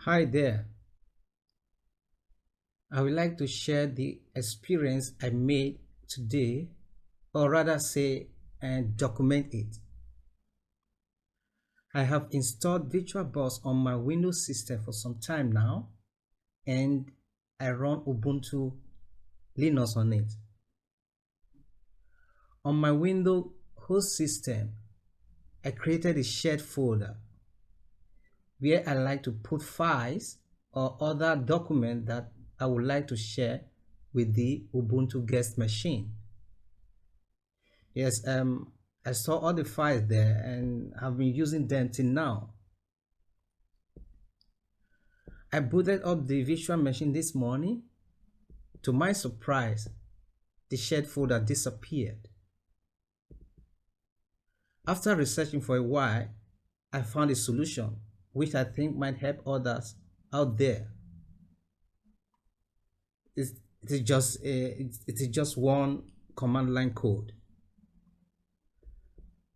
Hi there. I would like to share the experience I made today, or rather say, and document it. I have installed VirtualBox on my Windows system for some time now, and I run Ubuntu Linux on it. On my Windows host system, I created a shared folder where I like to put files or other documents that I would like to share with the Ubuntu guest machine. Yes, I saw all the files there and have been using them till now. I booted up the virtual machine this morning. To my surprise, the shared folder disappeared. After researching for a while, I found a solution which I think might help others out there. It is just one command line code.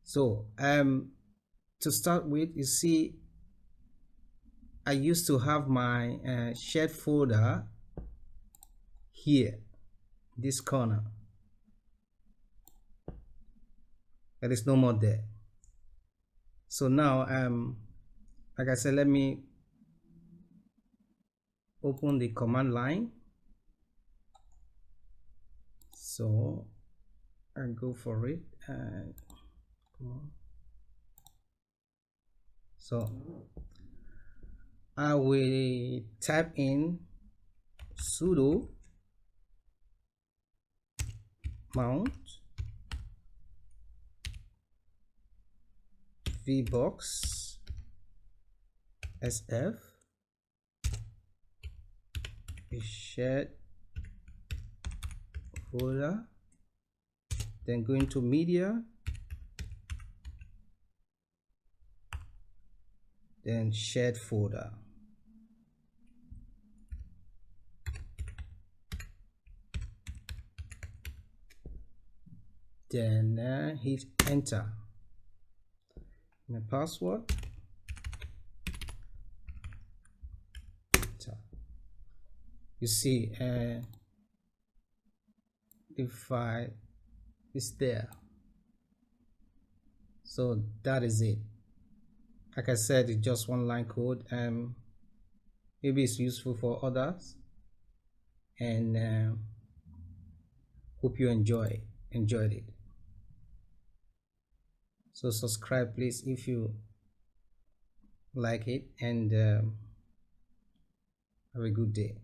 So to start with, you see, I used to have my shared folder here, this corner. There is no more there. So now like I said, let me open the command line. So I go for it and so I will type in sudo mount vbox sf a shared folder, then go into media, then shared folder. Then hit enter. My password. You see, the file is there. So that is it. Like I said, it's just one line code, and maybe it's useful for others. And hope you enjoyed it. So subscribe please if you like it, and have a good day.